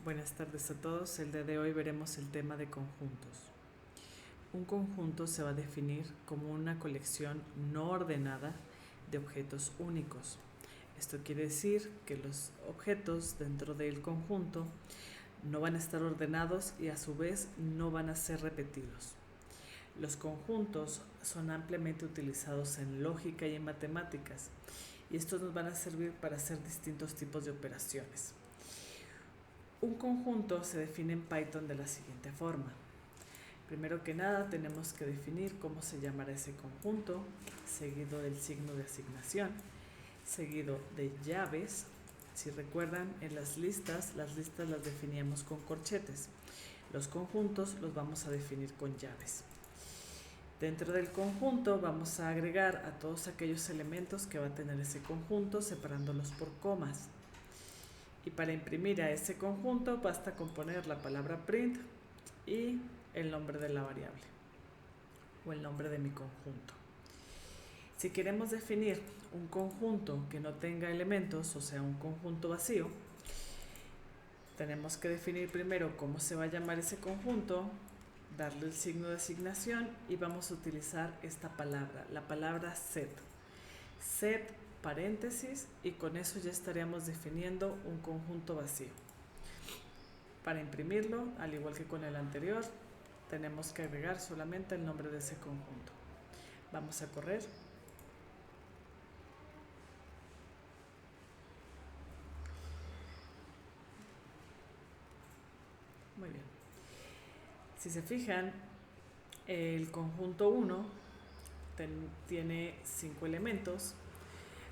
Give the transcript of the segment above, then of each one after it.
Buenas tardes a todos. El día de hoy veremos el tema de conjuntos. Un conjunto se va a definir como una colección no ordenada de objetos únicos. Esto quiere decir que los objetos dentro del conjunto no van a estar ordenados y a su vez no van a ser repetidos. Los conjuntos son ampliamente utilizados en lógica y en matemáticas, y estos nos van a servir para hacer distintos tipos de operaciones. Un conjunto se define en Python de la siguiente forma. Primero que nada tenemos que definir cómo se llamará ese conjunto, seguido del signo de asignación, seguido de llaves. Si recuerdan, en las listas las definíamos con corchetes. Los conjuntos los vamos a definir con llaves. Dentro del conjunto vamos a agregar a todos aquellos elementos que va a tener ese conjunto, separándolos por comas. Y para imprimir a ese conjunto basta con poner la palabra print y el nombre de la variable o el nombre de mi conjunto. Si queremos definir un conjunto que no tenga elementos, o sea, un conjunto vacío, tenemos que definir primero cómo se va a llamar ese conjunto, darle el signo de asignación y vamos a utilizar esta palabra, la palabra set. Set paréntesis, y con eso ya estaríamos definiendo un conjunto vacío. Para imprimirlo, al igual que con el anterior, tenemos que agregar solamente el nombre de ese conjunto. Vamos a correr. Muy bien. Si se fijan, el conjunto 1 tiene 5 elementos.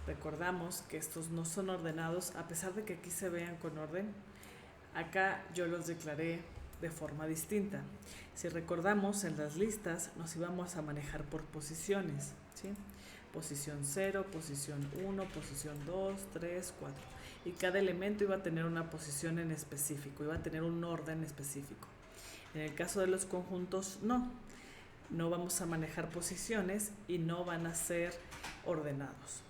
Recordamos que estos no son ordenados, a pesar de que aquí se vean con orden. Acá yo los declaré de forma distinta. Si recordamos, en las listas nos íbamos a manejar por posiciones, ¿sí? Posición 0, posición 1, posición 2, 3, 4. Y cada elemento iba a tener una posición en específico, iba a tener un orden específico. En el caso de los conjuntos, no vamos a manejar posiciones y no van a ser ordenados.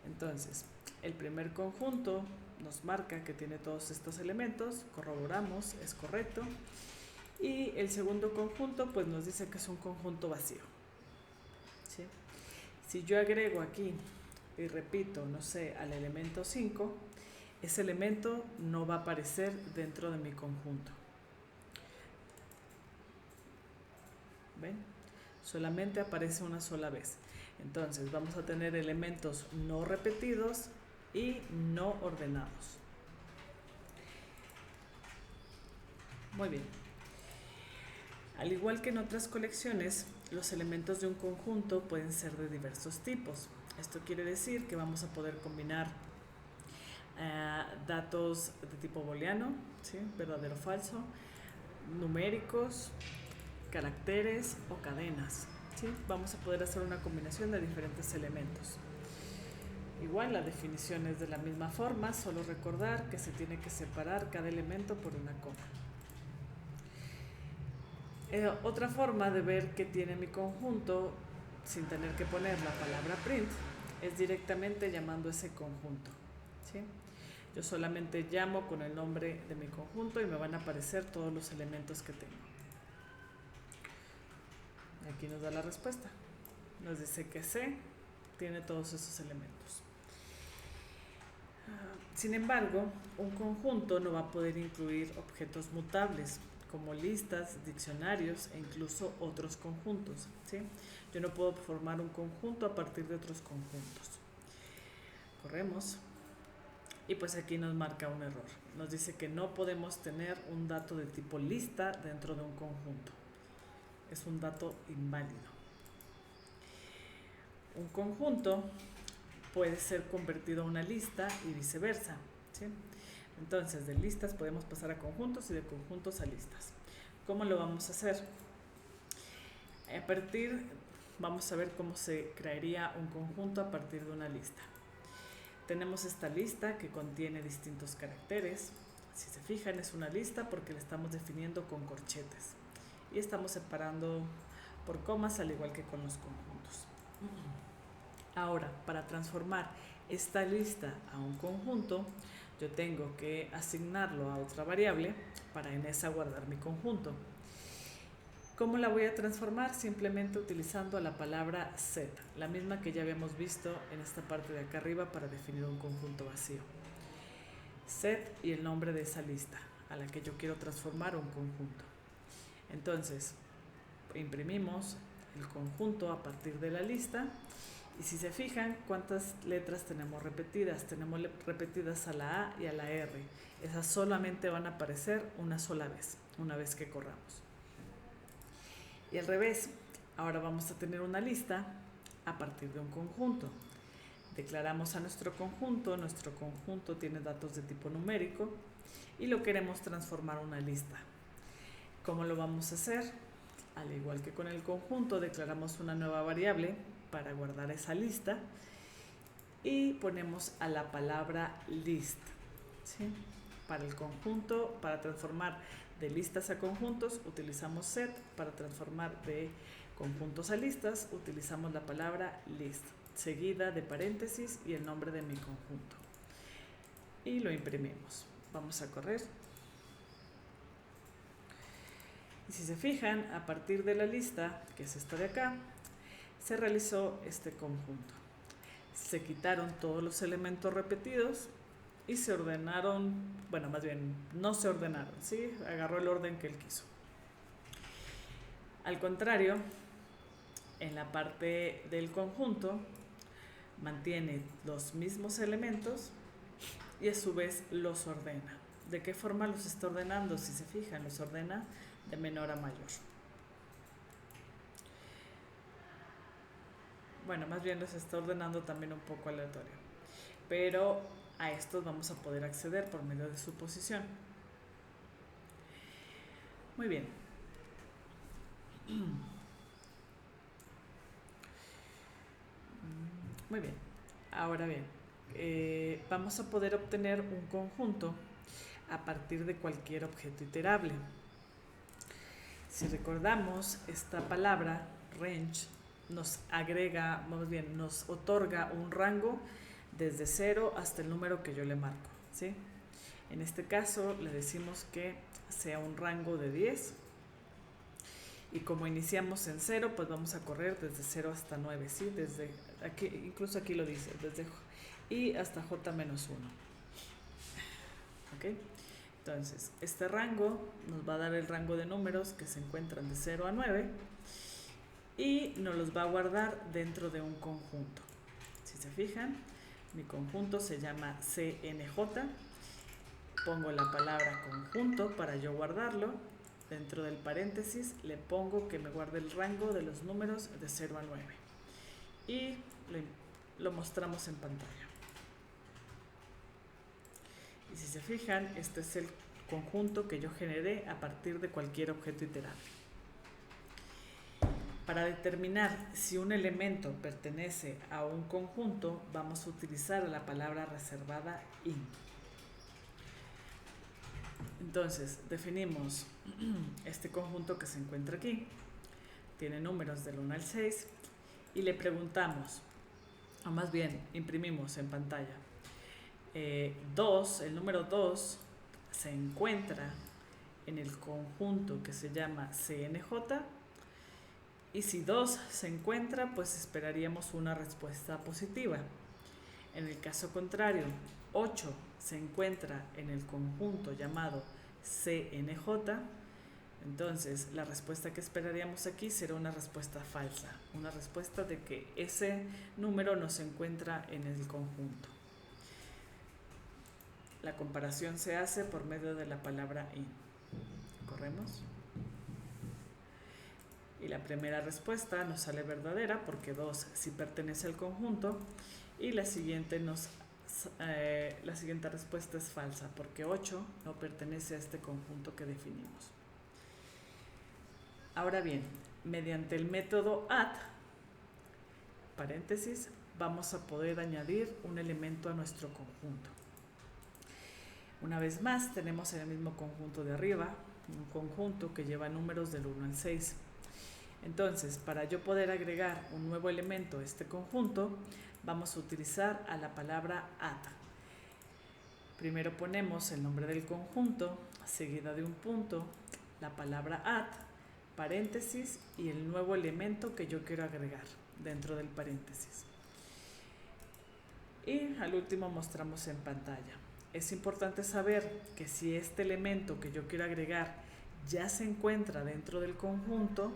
Entonces, el primer conjunto nos marca que tiene todos estos elementos, corroboramos, es correcto. Y el segundo conjunto pues nos dice que es un conjunto vacío, ¿sí? Si yo agrego aquí y repito, no sé, al elemento 5, ese elemento no va a aparecer dentro de mi conjunto. ¿Ven? Solamente aparece una sola vez. Entonces vamos a tener elementos no repetidos y no ordenados. Muy bien. Al igual que en otras colecciones, los elementos de un conjunto pueden ser de diversos tipos. Esto quiere decir que vamos a poder combinar datos de tipo booleano, ¿sí? Verdadero o falso, numéricos, caracteres o cadenas, ¿sí? Vamos a poder hacer una combinación de diferentes elementos. Igual la definición es de la misma forma, solo recordar que se tiene que separar cada elemento por una coma. Otra forma de ver qué tiene mi conjunto sin tener que poner la palabra print es directamente llamando ese conjunto, ¿sí? Yo solamente llamo con el nombre de mi conjunto y me van a aparecer todos los elementos que tengo. Aquí nos da la respuesta. Nos dice que C tiene todos esos elementos. Sin embargo, un conjunto no va a poder incluir objetos mutables como listas, diccionarios e incluso otros conjuntos, ¿sí? Yo no puedo formar un conjunto a partir de otros conjuntos. Corremos y pues aquí nos marca un error. Nos dice que no podemos tener un dato de tipo lista dentro de un conjunto. Es un dato inválido. Un conjunto puede ser convertido a una lista y viceversa, ¿sí? Entonces, de listas podemos pasar a conjuntos y de conjuntos a listas. ¿Cómo lo vamos a hacer? Vamos a ver cómo se crearía un conjunto a partir de una lista. Tenemos esta lista que contiene distintos caracteres. Si se fijan, es una lista porque la estamos definiendo con corchetes. Y estamos separando por comas, al igual que con los conjuntos. Ahora, para transformar esta lista a un conjunto, yo tengo que asignarlo a otra variable para en esa guardar mi conjunto. ¿Cómo la voy a transformar? Simplemente utilizando la palabra set, la misma que ya habíamos visto en esta parte de acá arriba para definir un conjunto vacío. Set y el nombre de esa lista a la que yo quiero transformar un conjunto. Entonces, imprimimos el conjunto a partir de la lista y si se fijan, ¿cuántas letras tenemos repetidas? Tenemos repetidas a la A y a la R. Esas solamente van a aparecer una sola vez, una vez que corramos. Y al revés, ahora vamos a tener una lista a partir de un conjunto. Declaramos a nuestro conjunto tiene datos de tipo numérico y lo queremos transformar a una lista. ¿Cómo lo vamos a hacer? Al igual que con el conjunto, declaramos una nueva variable para guardar esa lista y ponemos a la palabra list, ¿sí? Para el conjunto, para transformar de listas a conjuntos, utilizamos set. Para transformar de conjuntos a listas, utilizamos la palabra list, seguida de paréntesis y el nombre de mi conjunto. Y lo imprimimos. Vamos a correr. Y si se fijan, a partir de la lista, que es esta de acá, se realizó este conjunto. Se quitaron todos los elementos repetidos y se ordenaron, bueno, más bien no se ordenaron, ¿sí? Agarró el orden que él quiso. Al contrario, en la parte del conjunto mantiene los mismos elementos y a su vez los ordena. ¿De qué forma los está ordenando? Si se fijan, los ordena de menor a mayor. Bueno, más bien los está ordenando también un poco aleatorio, pero a estos vamos a poder acceder por medio de su posición. Muy bien. Muy bien. Ahora bien, vamos a poder obtener un conjunto a partir de cualquier objeto iterable. Si recordamos, esta palabra range nos agrega, más bien nos otorga un rango desde 0 hasta el número que yo le marco, ¿sí? En este caso le decimos que sea un rango de 10 y como iniciamos en 0, pues vamos a correr desde 0 hasta 9, ¿sí? Desde aquí, incluso aquí lo dice, desde y hasta j-1. ¿Ok? Entonces, este rango nos va a dar el rango de números que se encuentran de 0 a 9 y nos los va a guardar dentro de un conjunto. Si se fijan, mi conjunto se llama CNJ. Pongo la palabra conjunto para yo guardarlo. Dentro del paréntesis le pongo que me guarde el rango de los números de 0 a 9. Y lo mostramos en pantalla. Y si se fijan, este es el conjunto que yo generé a partir de cualquier objeto iterable. Para determinar si un elemento pertenece a un conjunto, vamos a utilizar la palabra reservada in. Entonces, definimos este conjunto que se encuentra aquí. Tiene números del 1 al 6 y le preguntamos, o más bien imprimimos en pantalla, 2, el número 2 se encuentra en el conjunto que se llama CNJ y si 2 se encuentra, pues esperaríamos una respuesta positiva. En el caso contrario, 8 se encuentra en el conjunto llamado CNJ, entonces la respuesta que esperaríamos aquí será una respuesta falsa, una respuesta de que ese número no se encuentra en el conjunto. La comparación se hace por medio de la palabra in. Corremos. Y la primera respuesta nos sale verdadera porque 2 sí pertenece al conjunto y la siguiente respuesta es falsa porque 8 no pertenece a este conjunto que definimos. Ahora bien, mediante el método add, paréntesis, vamos a poder añadir un elemento a nuestro conjunto. Una vez más, tenemos en el mismo conjunto de arriba, un conjunto que lleva números del 1 al 6. Entonces, para yo poder agregar un nuevo elemento a este conjunto, vamos a utilizar a la palabra add. Primero ponemos el nombre del conjunto, seguida de un punto, la palabra at, paréntesis y el nuevo elemento que yo quiero agregar dentro del paréntesis. Y al último mostramos en pantalla. Es importante saber que si este elemento que yo quiero agregar ya se encuentra dentro del conjunto,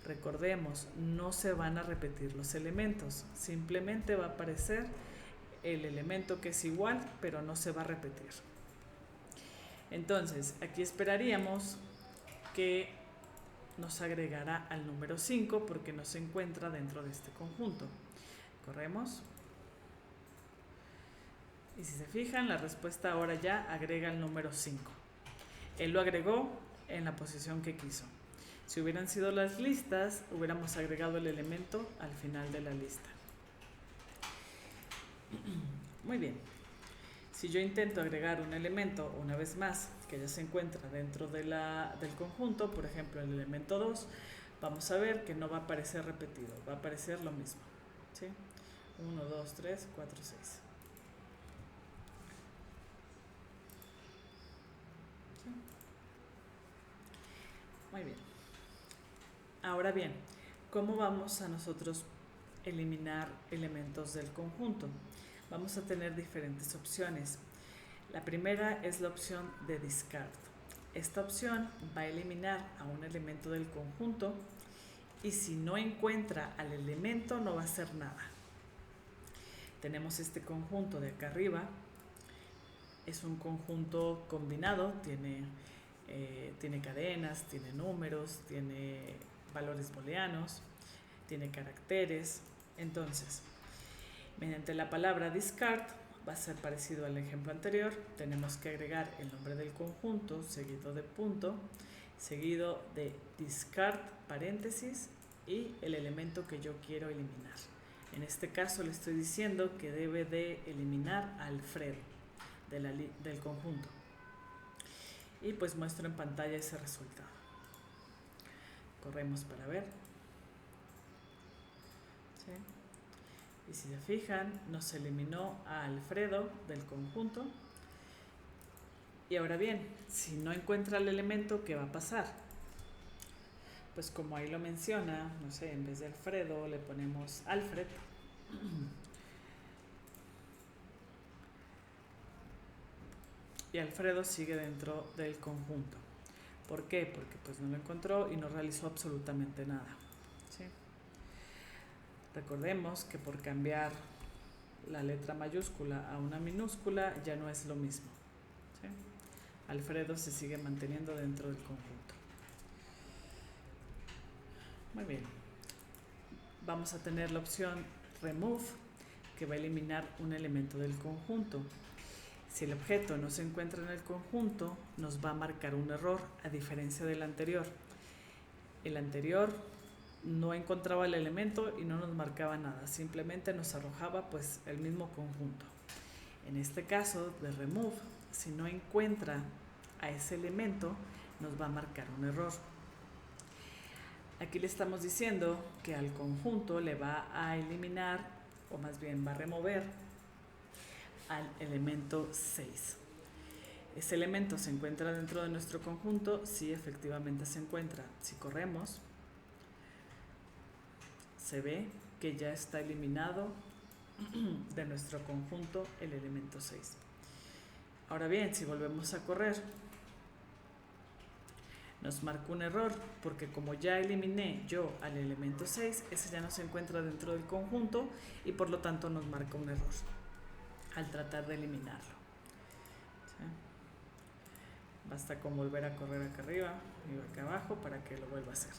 recordemos, no se van a repetir los elementos, simplemente va a aparecer el elemento que es igual, pero no se va a repetir. Entonces, aquí esperaríamos que nos agregará al número 5 porque no se encuentra dentro de este conjunto. Corremos. Y si se fijan, la respuesta ahora ya agrega el número 5. Él lo agregó en la posición que quiso. Si hubieran sido las listas, hubiéramos agregado el elemento al final de la lista. Muy bien. Si yo intento agregar un elemento una vez más que ya se encuentra dentro de del conjunto, por ejemplo el elemento 2, vamos a ver que no va a aparecer repetido, va a aparecer lo mismo. ¿Sí? 1, 2, 3, 4, 6. ¿Sí? Muy bien. Ahora bien, ¿cómo vamos a nosotros eliminar elementos del conjunto? Vamos a tener diferentes opciones. La primera es la opción de discard. Esta opción va a eliminar a un elemento del conjunto y si no encuentra al elemento no va a hacer nada. Tenemos este conjunto de acá arriba. Es un conjunto combinado, tiene cadenas, tiene números, tiene valores booleanos, tiene caracteres. Entonces, mediante la palabra discard va a ser parecido al ejemplo anterior. Tenemos que agregar el nombre del conjunto seguido de punto, seguido de discard, paréntesis y el elemento que yo quiero eliminar. En este caso le estoy diciendo que debe de eliminar a Alfredo del conjunto. Y pues muestro en pantalla ese resultado. Corremos para ver. ¿Sí? Y si se fijan, nos eliminó a Alfredo del conjunto. Y ahora bien, si no encuentra el elemento, ¿qué va a pasar? Pues como ahí lo menciona, no sé, en vez de Alfredo le ponemos Alfred. Y Alfredo sigue dentro del conjunto. ¿Por qué? Porque pues no lo encontró y no realizó absolutamente nada. ¿Sí? Recordemos que por cambiar la letra mayúscula a una minúscula ya no es lo mismo. ¿Sí? Alfredo se sigue manteniendo dentro del conjunto. Muy bien. Vamos a tener la opción remove, que va a eliminar un elemento del conjunto. Si el objeto no se encuentra en el conjunto, nos va a marcar un error, a diferencia del anterior. El anterior no encontraba el elemento y no nos marcaba nada, simplemente nos arrojaba pues el mismo conjunto. En este caso de remove, si no encuentra a ese elemento, nos va a marcar un error. Aquí le estamos diciendo que al conjunto le va a eliminar, o más bien va a remover al elemento 6. Ese elemento se encuentra dentro de nuestro conjunto, sí, efectivamente se encuentra. Si corremos, se ve que ya está eliminado de nuestro conjunto el elemento 6. Ahora bien, si volvemos a correr, nos marca un error, porque como ya eliminé yo al elemento 6, ese ya no se encuentra dentro del conjunto y por lo tanto nos marca un error al tratar de eliminarlo. ¿Sí? Basta con volver a correr acá arriba y acá abajo para que lo vuelva a hacer.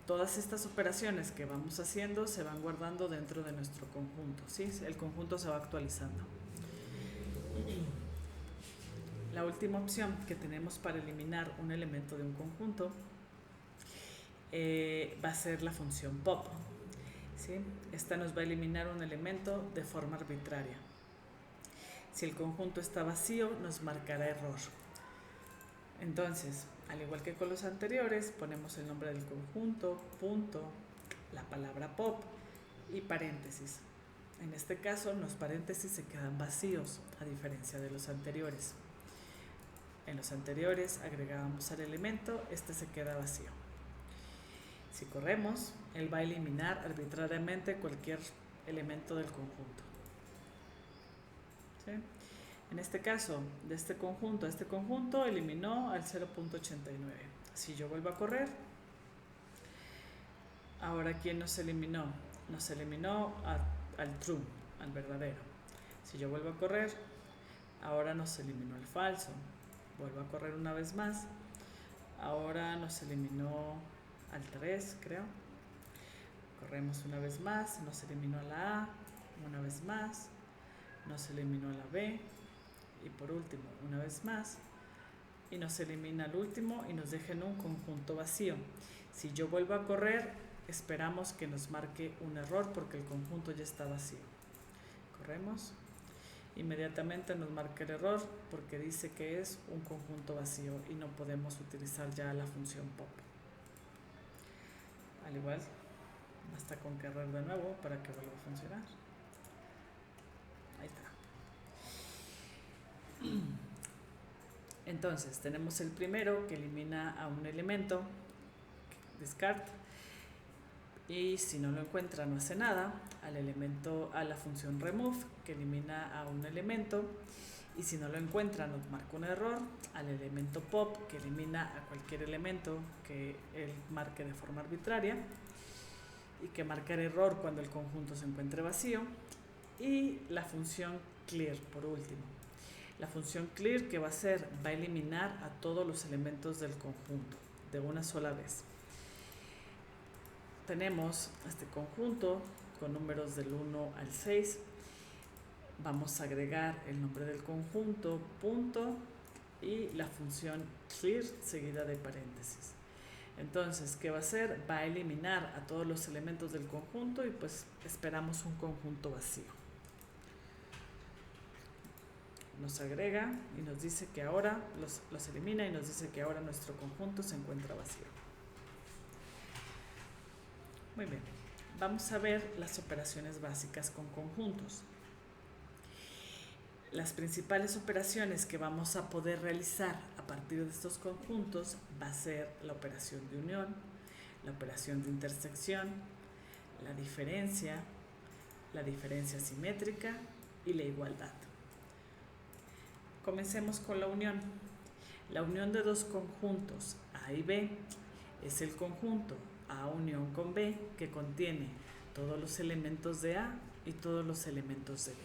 Todas estas operaciones que vamos haciendo se van guardando dentro de nuestro conjunto, ¿sí? El conjunto se va actualizando. La última opción que tenemos para eliminar un elemento de un conjunto va a ser la función pop. ¿Sí? Esta nos va a eliminar un elemento de forma arbitraria. Si el conjunto está vacío, nos marcará error. Entonces, al igual que con los anteriores, ponemos el nombre del conjunto, punto, la palabra pop y paréntesis. En este caso, los paréntesis se quedan vacíos, a diferencia de los anteriores. En los anteriores agregábamos al elemento, este se queda vacío. Si corremos, él va a eliminar arbitrariamente cualquier elemento del conjunto. ¿Sí? En este caso, de este conjunto a este conjunto, eliminó al 0.89. Si yo vuelvo a correr, ahora ¿quién nos eliminó? Nos eliminó al true, al verdadero. Si yo vuelvo a correr, ahora nos eliminó el falso. Vuelvo a correr una vez más. Ahora nos eliminó al 3, creo. Corremos una vez más, nos eliminó a la A, una vez más, nos eliminó a la B, y por último, una vez más, y nos elimina al último y nos deja en un conjunto vacío. Si yo vuelvo a correr, esperamos que nos marque un error porque el conjunto ya está vacío. Corremos. Inmediatamente nos marca el error porque dice que es un conjunto vacío y no podemos utilizar ya la función pop. Al igual, basta con correr de nuevo para que vuelva a funcionar. Ahí está. Entonces, tenemos el primero que elimina a un elemento, descart, y si no lo encuentra no hace nada. Al elemento, a la función remove, que elimina a un elemento, y si no lo encuentra nos marca un error. Al elemento pop, que elimina a cualquier elemento que él marque de forma arbitraria y que marca el error cuando el conjunto se encuentre vacío. Y la función clear, por último. La función clear, que va a eliminar a todos los elementos del conjunto de una sola vez. Tenemos este conjunto con números del 1 al 6. Vamos a agregar el nombre del conjunto, punto, y la función clear seguida de paréntesis. Entonces, ¿qué va a hacer? Va a eliminar a todos los elementos del conjunto y pues esperamos un conjunto vacío. Nos agrega y nos dice que ahora los elimina y nos dice que ahora nuestro conjunto se encuentra vacío. Muy bien, vamos a ver las operaciones básicas con conjuntos. Las principales operaciones que vamos a poder realizar a partir de estos conjuntos va a ser la operación de unión, la operación de intersección, la diferencia simétrica y la igualdad. Comencemos con la unión. La unión de dos conjuntos A y B es el conjunto A unión con B, que contiene todos los elementos de A y todos los elementos de B.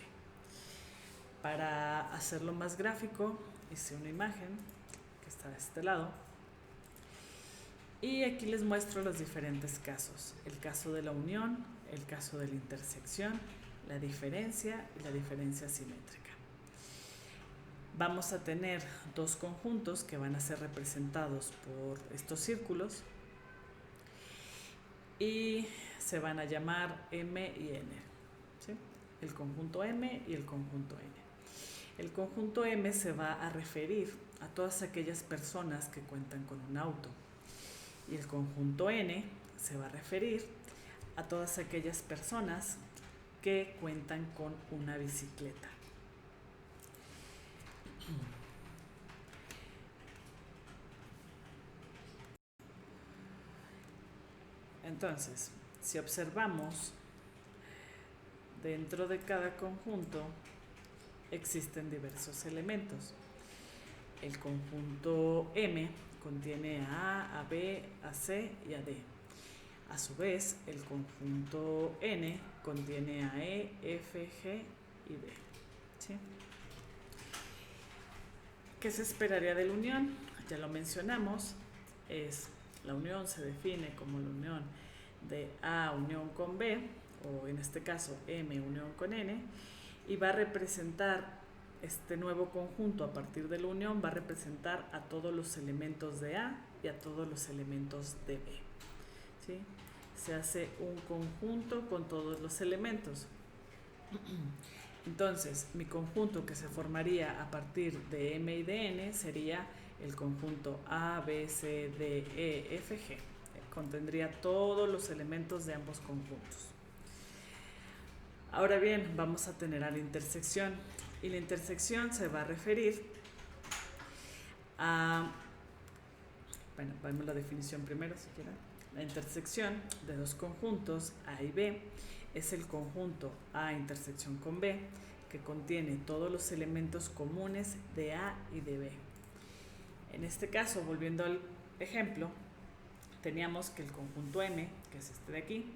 Para hacerlo más gráfico, hice una imagen que está de este lado y aquí les muestro los diferentes casos: el caso de la unión, el caso de la intersección, la diferencia y la diferencia simétrica. Vamos a tener dos conjuntos que van a ser representados por estos círculos y se van a llamar M y N, ¿sí? El conjunto M y el conjunto N. El conjunto M se va a referir a todas aquellas personas que cuentan con un auto y el conjunto N se va a referir a todas aquellas personas que cuentan con una bicicleta. Entonces, si observamos, dentro de cada conjunto existen diversos elementos. El conjunto M contiene a A, a B, a C y a D. A su vez, el conjunto N contiene a E, F, G y D. ¿Sí? ¿Qué se esperaría de la unión? Ya lo mencionamos, la unión se define como la unión de A unión con B, o en este caso M unión con N, y va a representar este nuevo conjunto a partir de la unión, va a representar a todos los elementos de A y a todos los elementos de B. ¿Sí? Se hace un conjunto con todos los elementos. Entonces, mi conjunto que se formaría a partir de M y de N sería el conjunto A, B, C, D, E, F, G. Contendría todos los elementos de ambos conjuntos. Ahora bien, vamos a tener a la intersección. Y la intersección se va a referir a... Bueno, vemos la definición primero, si quieren. La intersección de dos conjuntos A y B es el conjunto A intersección con B que contiene todos los elementos comunes de A y de B. En este caso, volviendo al ejemplo, teníamos que el conjunto M, que es este de aquí,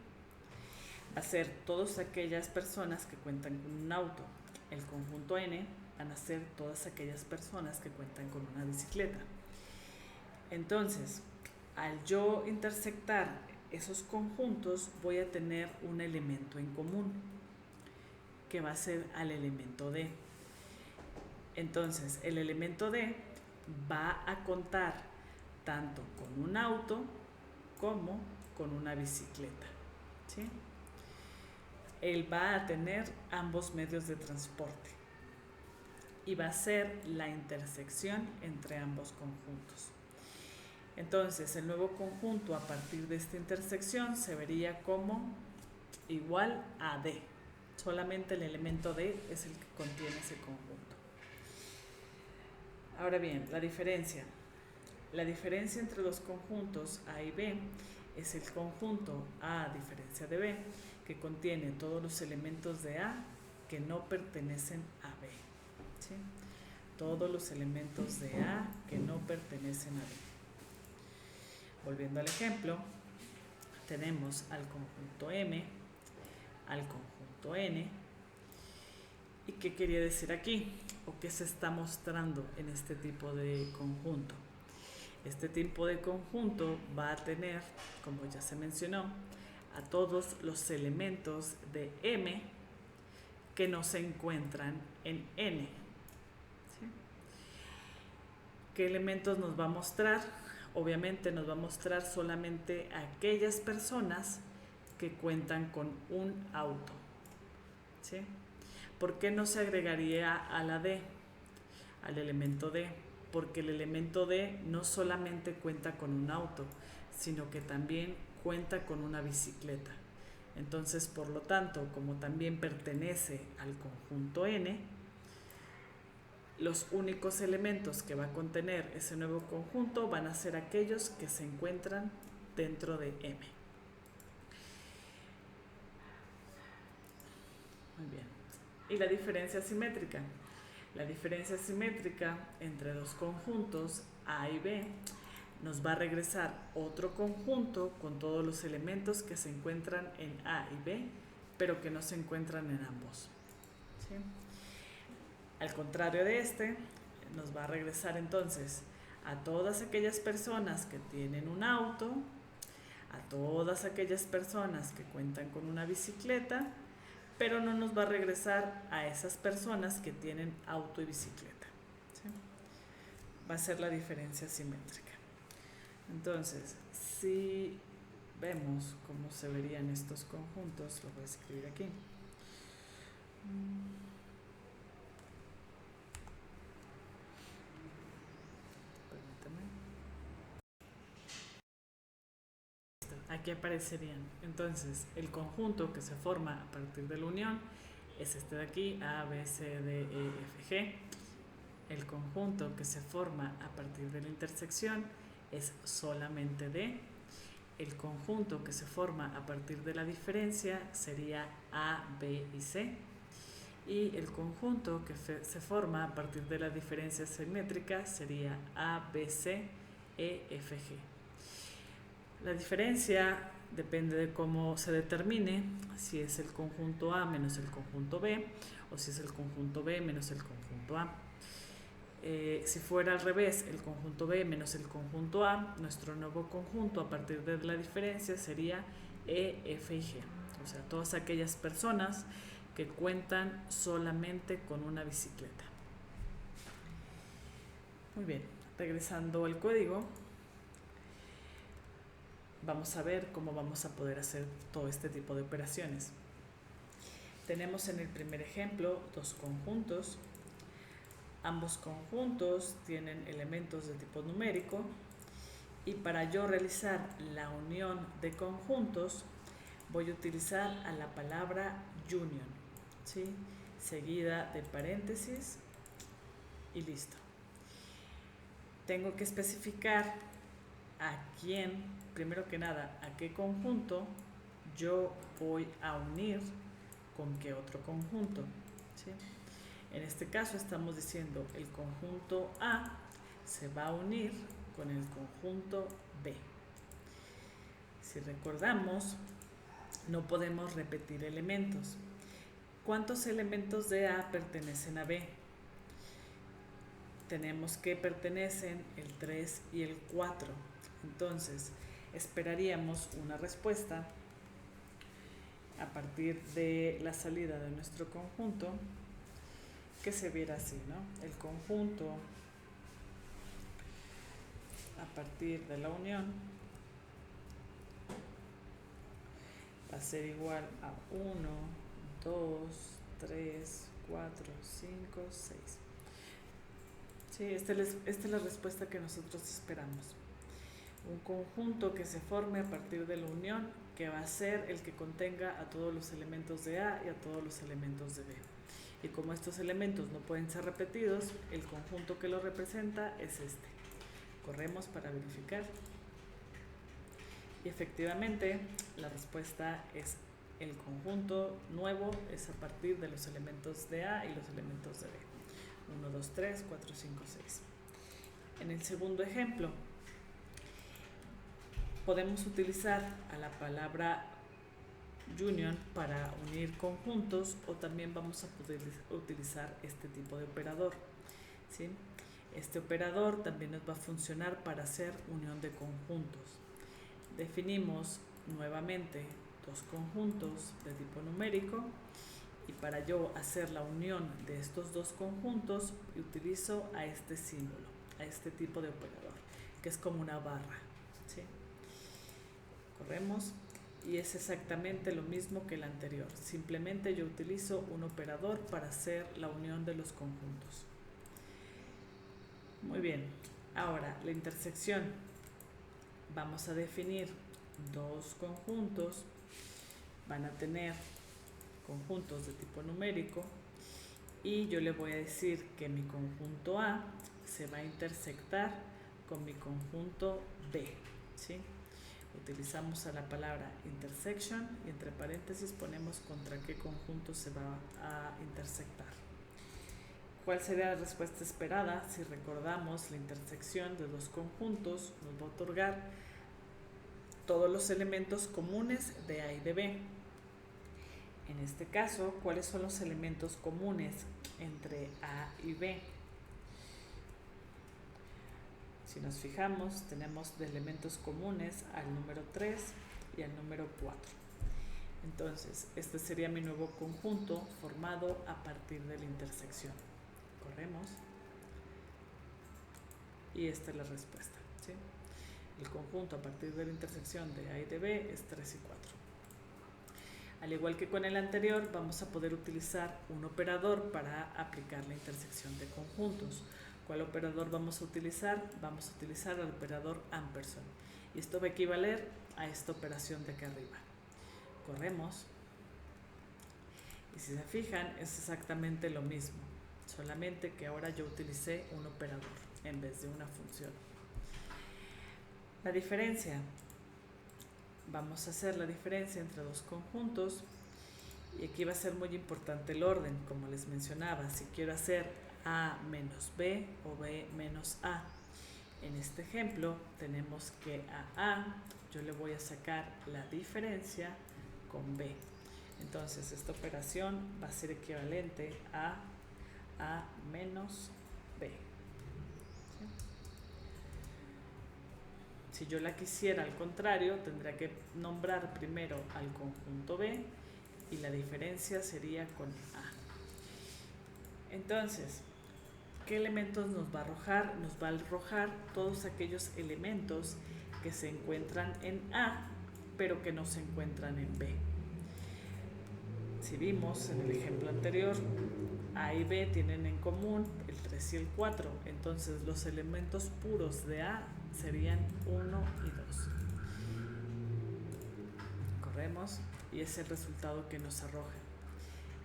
va a ser todas aquellas personas que cuentan con un auto. El conjunto N van a ser todas aquellas personas que cuentan con una bicicleta. Entonces, al yo intersectar esos conjuntos, voy a tener un elemento en común, que va a ser al elemento D. Entonces, el elemento D va a contar tanto con un auto como con una bicicleta, ¿sí? Él va a tener ambos medios de transporte y va a ser la intersección entre ambos conjuntos. Entonces, el nuevo conjunto a partir de esta intersección se vería como igual a D. Solamente el elemento D es el que contiene ese conjunto. Ahora bien, la diferencia. La diferencia entre los conjuntos A y B es el conjunto A diferencia de B, que contiene todos los elementos de A que no pertenecen a B. ¿Sí? Todos los elementos de A que no pertenecen a B. Volviendo al ejemplo, tenemos al conjunto M, al conjunto N. ¿Y qué quería decir aquí? ¿O qué se está mostrando en este tipo de conjunto? Este tipo de conjunto va a tener, como ya se mencionó, a todos los elementos de M que no se encuentran en N. ¿Sí? ¿Qué elementos nos va a mostrar? Obviamente nos va a mostrar solamente a aquellas personas que cuentan con un auto. ¿Sí? ¿Por qué no se agregaría a la D, al elemento D? Porque el elemento D no solamente cuenta con un auto, sino que también cuenta con una bicicleta. Entonces, por lo tanto, como también pertenece al conjunto N, los únicos elementos que va a contener ese nuevo conjunto van a ser aquellos que se encuentran dentro de M. Muy bien. ¿Y la diferencia simétrica? La diferencia simétrica entre dos conjuntos A y B nos va a regresar otro conjunto con todos los elementos que se encuentran en A y B, pero que no se encuentran en ambos. ¿Sí? Al contrario de este, nos va a regresar entonces a todas aquellas personas que tienen un auto, a todas aquellas personas que cuentan con una bicicleta, pero no nos va a regresar a esas personas que tienen auto y bicicleta. ¿Sí? Va a ser la diferencia simétrica. Entonces, si vemos cómo se verían estos conjuntos, lo voy a escribir aquí. Permítame. Aquí aparecerían entonces el conjunto que se forma a partir de la unión es este de aquí, A, B, C, D, E, F, G. El conjunto que se forma a partir de la intersección es solamente D. El conjunto que se forma a partir de la diferencia sería A, B y C. Y el conjunto que se forma a partir de la diferencia simétrica sería A, B, C, E, F, G. La diferencia depende de cómo se determine, si es el conjunto A menos el conjunto B o si es el conjunto B menos el conjunto A. Si fuera al revés, el conjunto B menos el conjunto A, nuestro nuevo conjunto a partir de la diferencia sería E, F y G. O sea, todas aquellas personas que cuentan solamente con una bicicleta. Muy bien, regresando al código, vamos a ver cómo vamos a poder hacer todo este tipo de operaciones. Tenemos en el primer ejemplo dos conjuntos. Ambos conjuntos tienen elementos de tipo numérico y para yo realizar la unión de conjuntos voy a utilizar a la palabra union. ¿sí? Seguida de paréntesis y listo. Tengo que especificar a quién, primero que nada, a qué conjunto yo voy a unir con qué otro conjunto, ¿sí? En este caso estamos diciendo el conjunto A se va a unir con el conjunto B. Si recordamos, no podemos repetir elementos. ¿Cuántos elementos de A pertenecen a B? Tenemos que pertenecen el 3 y el 4. Entonces, esperaríamos una respuesta a partir de la salida de nuestro conjunto que se viera así, ¿no? El conjunto a partir de la unión va a ser igual a 1, 2, 3, 4, 5, 6. Sí, esta es la respuesta que nosotros esperamos. Un conjunto que se forme a partir de la unión, que va a ser el que contenga a todos los elementos de A y a todos los elementos de B. Y como estos elementos no pueden ser repetidos, el conjunto que lo representa es este. Corremos para verificar. Y efectivamente, la respuesta es el conjunto nuevo, es a partir de los elementos de A y los elementos de B. 1, 2, 3, 4, 5, 6. En el segundo ejemplo, podemos utilizar a la palabra union para unir conjuntos, o también vamos a poder utilizar este tipo de operador, ¿sí? Este operador también nos va a funcionar para hacer unión de conjuntos. Definimos nuevamente dos conjuntos de tipo numérico, y para yo hacer la unión de estos dos conjuntos utilizo a este símbolo, a este tipo de operador, que es como una barra, ¿sí? Corremos y es exactamente lo mismo que el anterior, simplemente yo utilizo un operador para hacer la unión de los conjuntos. Muy bien, ahora la intersección. Vamos a definir dos conjuntos, van a tener conjuntos de tipo numérico, y yo le voy a decir que mi conjunto A se va a intersectar con mi conjunto B, ¿sí? Utilizamos a la palabra intersection y entre paréntesis ponemos contra qué conjunto se va a intersectar. ¿Cuál sería la respuesta esperada? Si recordamos, la intersección de dos conjuntos nos va a otorgar todos los elementos comunes de A y de B. En este caso, ¿cuáles son los elementos comunes entre A y B? Si nos fijamos, tenemos de elementos comunes al número 3 y al número 4. Entonces, este sería mi nuevo conjunto formado a partir de la intersección. Corremos. Y esta es la respuesta, ¿sí? El conjunto a partir de la intersección de A y de B es 3 y 4. Al igual que con el anterior, vamos a poder utilizar un operador para aplicar la intersección de conjuntos. ¿Cuál operador vamos a utilizar? Vamos a utilizar el operador ampersand. Y esto va a equivaler a esta operación de acá arriba. Corremos. Y si se fijan, es exactamente lo mismo. Solamente que ahora yo utilicé un operador en vez de una función. La diferencia. Vamos a hacer la diferencia entre dos conjuntos, y aquí va a ser muy importante el orden, como les mencionaba. Si quiero hacer A menos B o B menos A, en este ejemplo tenemos que a A yo le voy a sacar la diferencia con B. Entonces esta operación va a ser equivalente a A menos B. Si yo la quisiera al contrario, tendría que nombrar primero al conjunto B y la diferencia sería con A. Entonces, ¿qué elementos nos va a arrojar? Nos va a arrojar todos aquellos elementos que se encuentran en A, pero que no se encuentran en B. Si vimos en el ejemplo anterior, A y B tienen en común el 3 y el 4, entonces los elementos puros de A serían 1 y 2. Corremos y es el resultado que nos arroja.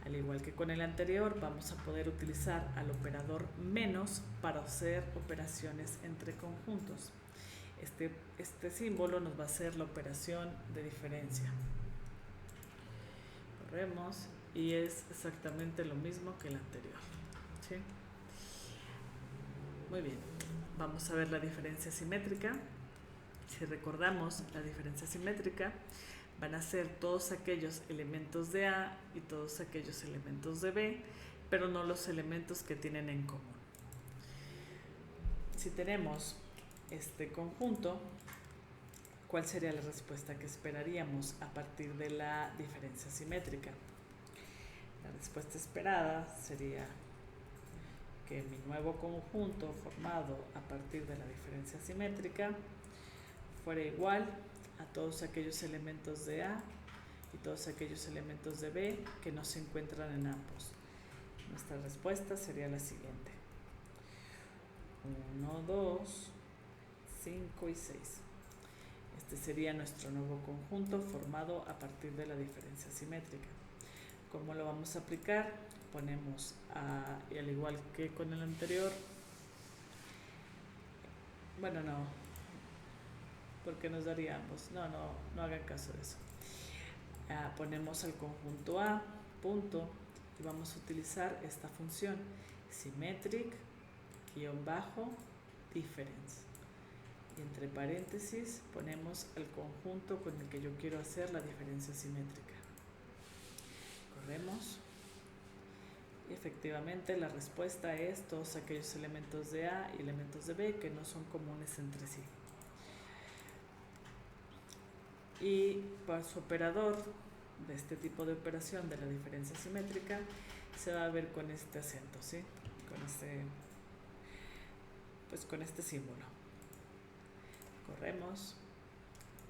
Al igual que con el anterior, vamos a poder utilizar al operador menos para hacer operaciones entre conjuntos. Este símbolo nos va a hacer la operación de diferencia. Corremos y es exactamente lo mismo que el anterior. ¿Sí? Muy bien, vamos a ver la diferencia simétrica. Si recordamos, la diferencia simétrica van a ser todos aquellos elementos de A y todos aquellos elementos de B, pero no los elementos que tienen en común. Si tenemos este conjunto, ¿cuál sería la respuesta que esperaríamos a partir de la diferencia simétrica? La respuesta esperada sería que mi nuevo conjunto formado a partir de la diferencia simétrica fuera igual a todos aquellos elementos de A y todos aquellos elementos de B que no se encuentran en ambos. Nuestra respuesta sería la siguiente: 1, 2, 5 y 6. Este sería nuestro nuevo conjunto formado a partir de la diferencia simétrica. ¿Cómo lo vamos a aplicar? Ponemos y al igual que con el anterior, bueno, no, porque nos daría ambos. No hagan caso de eso. Ponemos al conjunto A, punto, y vamos a utilizar esta función symmetric -difference. Y entre paréntesis ponemos el conjunto con el que yo quiero hacer la diferencia simétrica. Corremos. Y efectivamente la respuesta es todos aquellos elementos de A y elementos de B que no son comunes entre sí. Y para su operador de este tipo de operación de la diferencia simétrica se va a ver con este acento, ¿sí? Con este símbolo. Corremos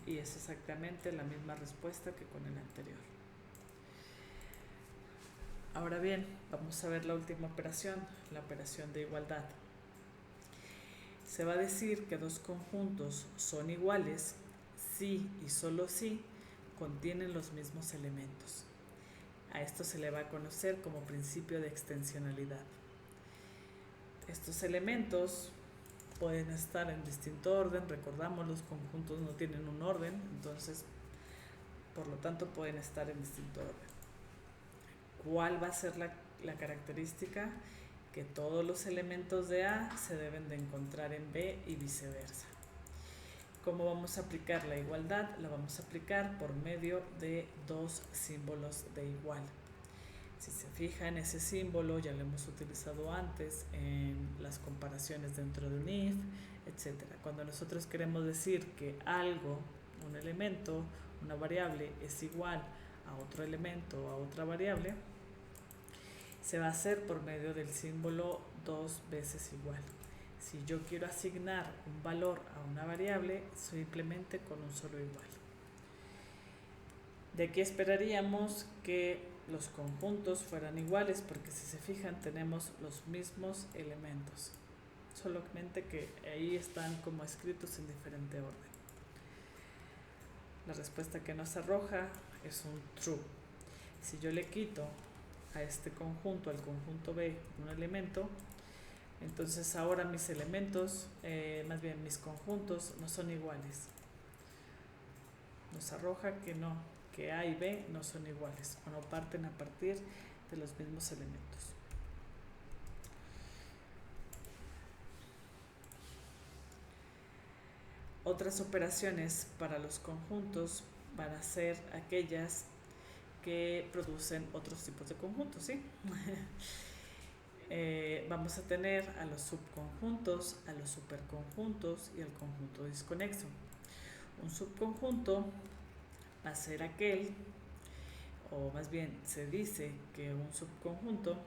y es exactamente la misma respuesta que con el anterior. Ahora bien, vamos a ver la última operación, la operación de igualdad. Se va a decir que dos conjuntos son iguales si y solo si contienen los mismos elementos. A esto se le va a conocer como principio de extensionalidad. Estos elementos pueden estar en distinto orden. Recordamos, los conjuntos no tienen un orden, entonces por lo tanto pueden estar en distinto orden. ¿Cuál va a ser la característica? Que todos los elementos de A se deben de encontrar en B y viceversa. ¿Cómo vamos a aplicar la igualdad? La vamos a aplicar por medio de dos símbolos de igual. Si se fija en ese símbolo, ya lo hemos utilizado antes en las comparaciones dentro de un if, etc. Cuando nosotros queremos decir que algo, un elemento, una variable, es igual a otro elemento o a otra variable, se va a hacer por medio del símbolo dos veces igual. Si yo quiero asignar un valor a una variable, simplemente con un solo igual. De aquí esperaríamos que los conjuntos fueran iguales, porque si se fijan tenemos los mismos elementos, solamente que ahí están como escritos en diferente orden. La respuesta que nos arroja es un true. Si yo le quito a este conjunto, al conjunto B, un elemento, entonces ahora mis elementos, más bien mis conjuntos, no son iguales. Nos arroja que no, que A y B no son iguales o no parten a partir de los mismos elementos. Otras operaciones para los conjuntos van a ser aquellas que producen otros tipos de conjuntos, ¿sí? Vamos a tener a los subconjuntos, a los superconjuntos y al conjunto disconexo. Un subconjunto va a ser aquel, o más bien se dice que un subconjunto,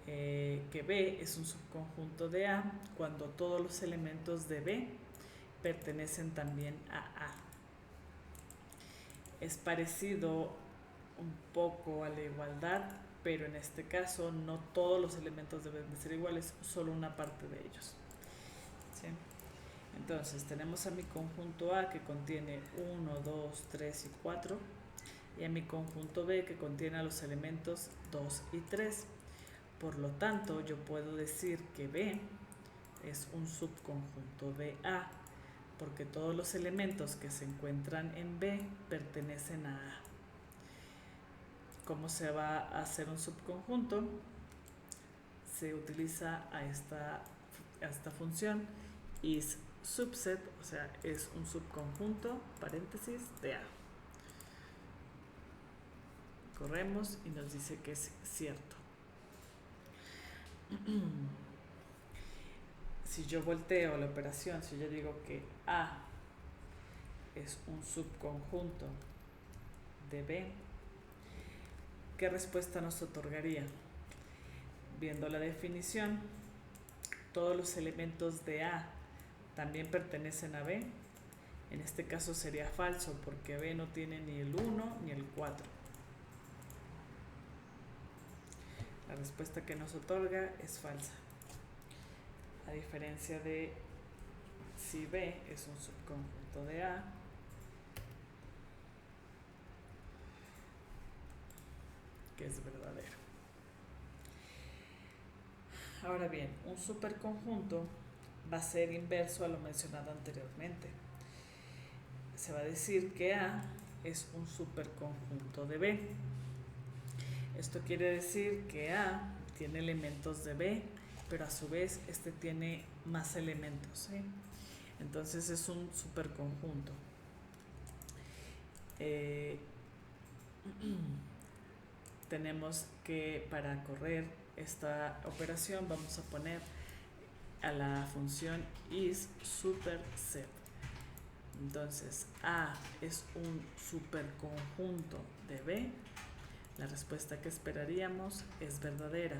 que B es un subconjunto de A cuando todos los elementos de B pertenecen también a A. Es parecido un poco a la igualdad, pero en este caso no todos los elementos deben de ser iguales, solo una parte de ellos. ¿Sí? Entonces tenemos a mi conjunto A que contiene 1, 2, 3 y 4, y a mi conjunto B que contiene a los elementos 2 y 3. Por lo tanto, yo puedo decir que B es un subconjunto de A, porque todos los elementos que se encuentran en B pertenecen a A. ¿Cómo se va a hacer un subconjunto? Se utiliza a esta función isSubset, o sea, es un subconjunto, paréntesis, de A. Corremos y nos dice que es cierto. Si yo volteo la operación, si yo digo que A es un subconjunto de B, ¿qué respuesta nos otorgaría? Viendo la definición, todos los elementos de A también pertenecen a B. En este caso sería falso porque B no tiene ni el 1 ni el 4. La respuesta que nos otorga es falsa. A diferencia de si B es un subconjunto de A, que es verdadero. Ahora bien, un superconjunto va a ser inverso a lo mencionado anteriormente. Se va a decir que A es un superconjunto de B. Esto quiere decir que A tiene elementos de B, pero a su vez este tiene más elementos, ¿sí? Entonces es un superconjunto. Tenemos que, para correr esta operación, vamos a poner a la función isSuperset. Entonces A es un superconjunto de B. La respuesta que esperaríamos es verdadera,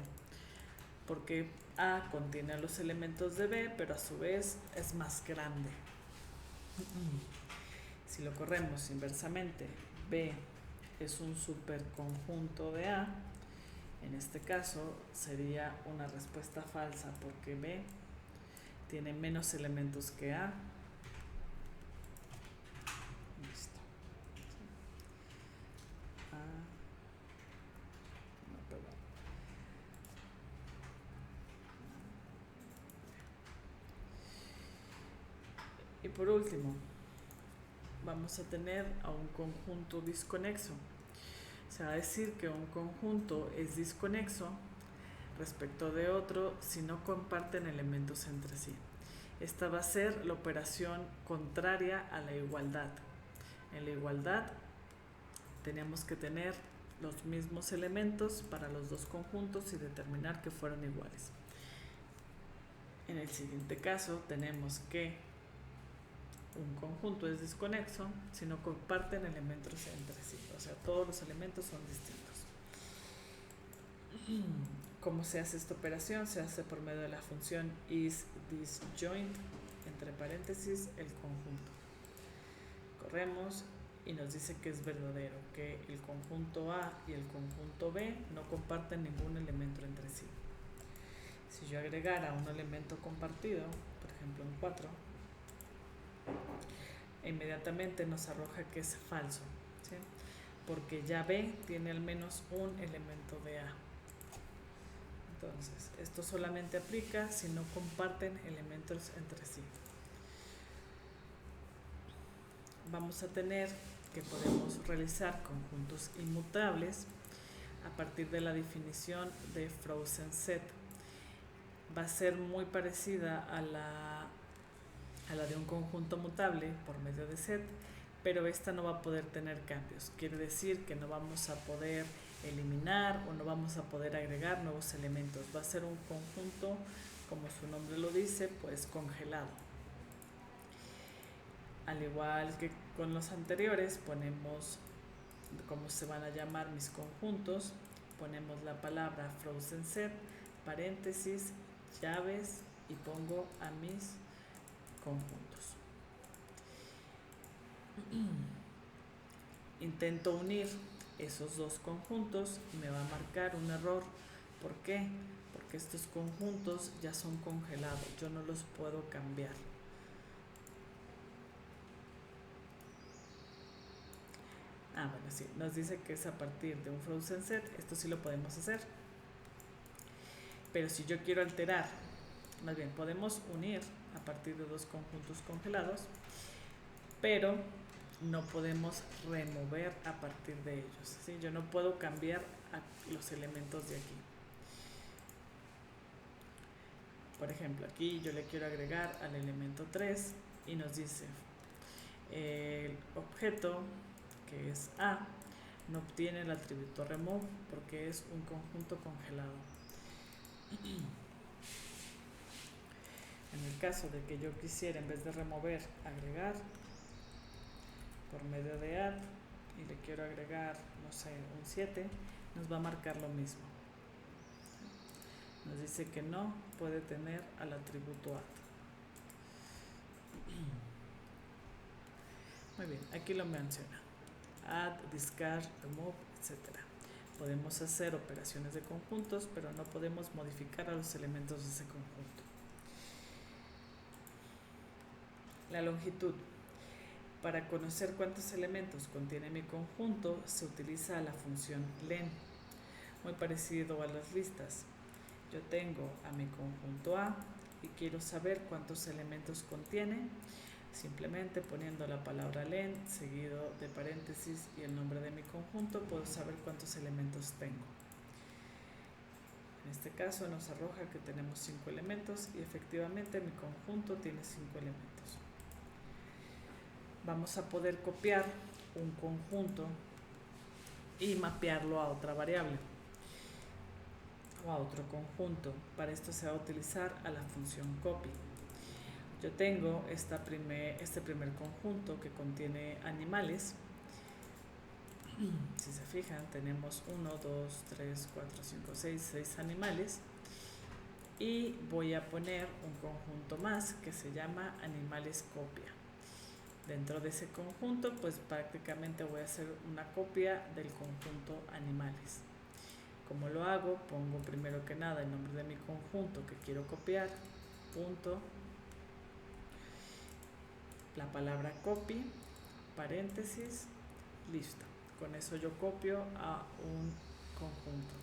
porque A contiene los elementos de B, pero a su vez es más grande. Si lo corremos inversamente, B es un superconjunto de A, en este caso sería una respuesta falsa porque B tiene menos elementos que A. Listo. Y por último, vamos a tener a un conjunto disconexo. Se va a decir que un conjunto es disconexo respecto de otro si no comparten elementos entre sí. Esta va a ser la operación contraria a la igualdad. En la igualdad tenemos que tener los mismos elementos para los dos conjuntos y determinar que fueran iguales. En el siguiente caso tenemos que un conjunto es desconexo si no comparten elementos entre sí, o sea, todos los elementos son distintos. ¿Cómo se hace esta operación? Se hace por medio de la función isDisjoint, entre paréntesis, el conjunto. Corremos y nos dice que es verdadero, que el conjunto A y el conjunto B no comparten ningún elemento entre sí. Si yo agregara un elemento compartido, por ejemplo un 4, inmediatamente nos arroja que es falso, ¿sí? Porque ya B tiene al menos un elemento de A. Entonces, esto solamente aplica si no comparten elementos entre sí. Vamos a tener que podemos realizar conjuntos inmutables a partir de la definición de Frozen Set. Va a ser muy parecida a la de un conjunto mutable por medio de set, pero esta no va a poder tener cambios. Quiere decir que no vamos a poder eliminar o no vamos a poder agregar nuevos elementos. Va a ser un conjunto, como su nombre lo dice, pues congelado. Al igual que con los anteriores, ponemos cómo se van a llamar mis conjuntos. Ponemos la palabra Frozen Set, paréntesis, llaves y pongo a mis conjuntos. Intento unir esos dos conjuntos y me va a marcar un error. ¿Por qué? Porque estos conjuntos ya son congelados, yo no los puedo cambiar. Bueno, sí, nos dice que es a partir de un frozen set. Esto sí lo podemos hacer. Pero si yo quiero alterar, más bien podemos unir a partir de dos conjuntos congelados, pero no podemos remover a partir de ellos, ¿sí? Yo no puedo cambiar los elementos de aquí. Por ejemplo, aquí yo le quiero agregar al elemento 3 y nos dice el objeto, que es A, no obtiene el atributo remove porque es un conjunto congelado. En el caso de que yo quisiera, en vez de remover, agregar por medio de add y le quiero agregar, no sé, un 7, nos va a marcar lo mismo. Nos dice que no puede tener al atributo add. Muy bien, aquí lo menciona. Add, discard, remove, etc. Podemos hacer operaciones de conjuntos, pero no podemos modificar a los elementos de ese conjunto. La longitud. Para conocer cuántos elementos contiene mi conjunto, se utiliza la función len, muy parecido a las listas. Yo tengo a mi conjunto A y quiero saber cuántos elementos contiene. Simplemente poniendo la palabra len seguido de paréntesis y el nombre de mi conjunto, puedo saber cuántos elementos tengo. En este caso nos arroja que tenemos 5 elementos y efectivamente mi conjunto tiene 5 elementos. Vamos a poder copiar un conjunto y mapearlo a otra variable o a otro conjunto. Para esto se va a utilizar a la función copy. Yo tengo este primer conjunto que contiene animales. Si se fijan, tenemos 1, 2, 3, 4, 5, 6 animales. Y voy a poner un conjunto más que se llama animales copia. Dentro de ese conjunto, pues prácticamente voy a hacer una copia del conjunto animales. ¿Cómo lo hago? Pongo primero que nada el nombre de mi conjunto que quiero copiar, punto, la palabra copy, paréntesis, listo. Con eso yo copio a un conjunto.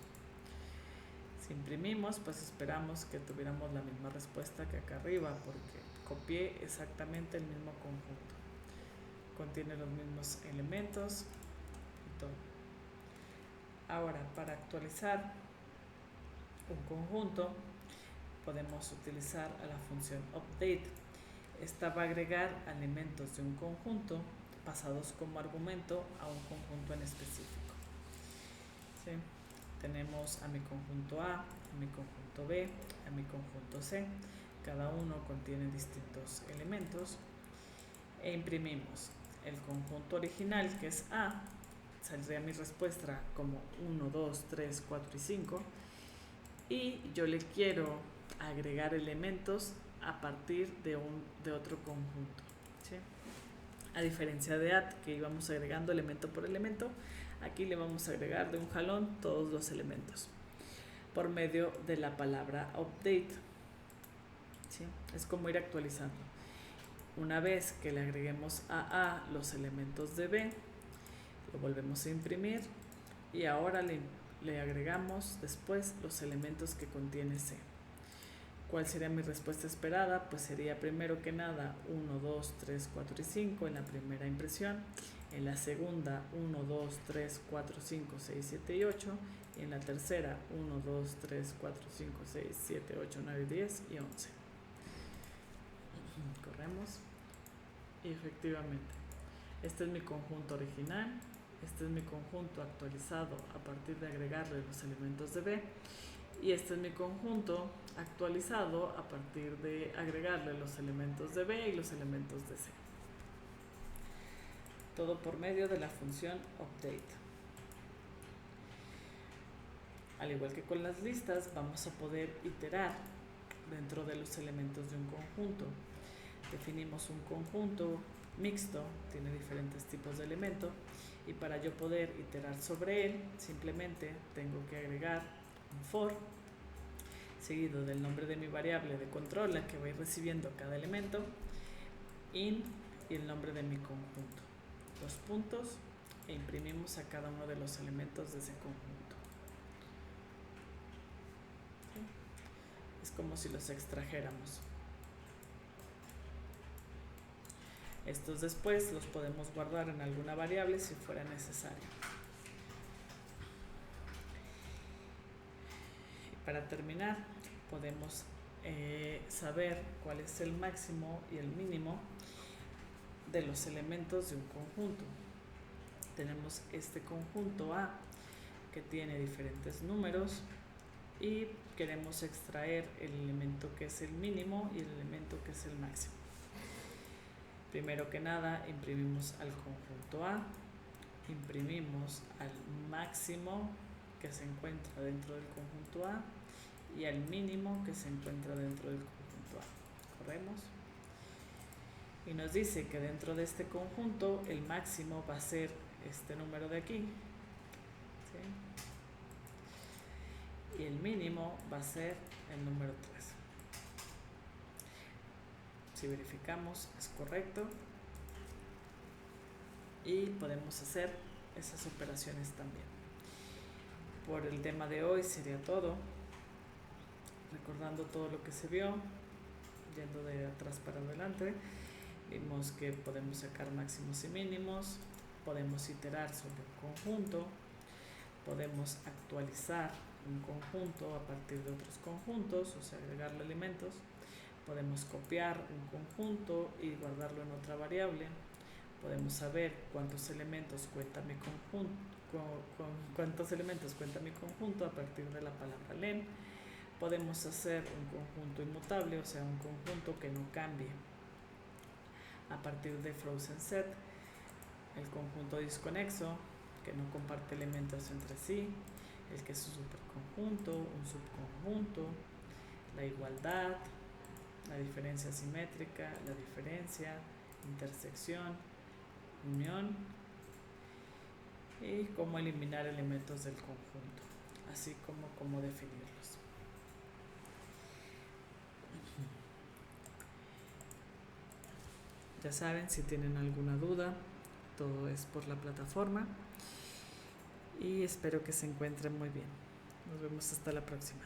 Si imprimimos, pues esperamos que tuviéramos la misma respuesta que acá arriba, porque copié exactamente el mismo conjunto. Contiene los mismos elementos y todo. Ahora, para actualizar un conjunto, podemos utilizar a la función update. Esta va a agregar elementos de un conjunto pasados como argumento a un conjunto en específico. ¿Sí? Tenemos a mi conjunto A, a mi conjunto B, a mi conjunto C. Cada uno contiene distintos elementos. E imprimimos el conjunto original, que es A. Saldría mi respuesta como 1, 2, 3, 4 y 5. Y yo le quiero agregar elementos a partir de otro conjunto. ¿Sí? A diferencia de add, que íbamos agregando elemento por elemento, aquí le vamos a agregar de un jalón todos los elementos por medio de la palabra update. ¿Sí? Es como ir actualizando. Una vez que le agreguemos a A los elementos de B, lo volvemos a imprimir y ahora le agregamos después los elementos que contiene C. ¿Cuál sería mi respuesta esperada? Pues sería primero que nada 1, 2, 3, 4 y 5 en la primera impresión. En la segunda 1, 2, 3, 4, 5, 6, 7 y 8. Y en la tercera 1, 2, 3, 4, 5, 6, 7, 8, 9, 10 y 11. Corremos. Y efectivamente, este es mi conjunto original. Este es mi conjunto actualizado a partir de agregarle los elementos de B. Y este es mi conjunto actualizado a partir de agregarle los elementos de B y los elementos de C. Todo por medio de la función update. Al igual que con las listas, vamos a poder iterar dentro de los elementos de un conjunto. Definimos un conjunto mixto, tiene diferentes tipos de elementos, y para yo poder iterar sobre él, simplemente tengo que agregar un for seguido del nombre de mi variable de control, la que voy recibiendo cada elemento, in y el nombre de mi conjunto, 2 puntos e imprimimos a cada uno de los elementos de ese conjunto. ¿Sí? Es como si los extrajéramos. Estos después los podemos guardar en alguna variable si fuera necesario. Y para terminar, podemos saber cuál es el máximo y el mínimo de los elementos de un conjunto. Tenemos este conjunto A que tiene diferentes números y queremos extraer el elemento que es el mínimo y el elemento que es el máximo. Primero que nada, imprimimos al conjunto A, imprimimos al máximo que se encuentra dentro del conjunto A y al mínimo que se encuentra dentro del conjunto A. Corremos. Y nos dice que dentro de este conjunto el máximo va a ser este número de aquí. ¿Sí? Y el mínimo va a ser el número 3. Si verificamos, es correcto. Y podemos hacer esas operaciones también. Por el tema de hoy sería todo. Recordando todo lo que se vio, yendo de atrás para adelante, vimos que podemos sacar máximos y mínimos, podemos iterar sobre un conjunto, podemos actualizar un conjunto a partir de otros conjuntos, o sea, agregarle elementos, podemos copiar un conjunto y guardarlo en otra variable, podemos saber cuántos elementos cuenta mi conjunto, cuántos elementos cuenta mi conjunto a partir de la palabra len. Podemos hacer un conjunto inmutable, o sea, un conjunto que no cambie a partir de frozen set, el conjunto disconexo, que no comparte elementos entre sí, el que es un superconjunto, un subconjunto, la igualdad, la diferencia simétrica, la diferencia, intersección, unión y cómo eliminar elementos del conjunto, así como cómo definirlos. Ya saben, si tienen alguna duda, todo es por la plataforma y espero que se encuentren muy bien. Nos vemos hasta la próxima.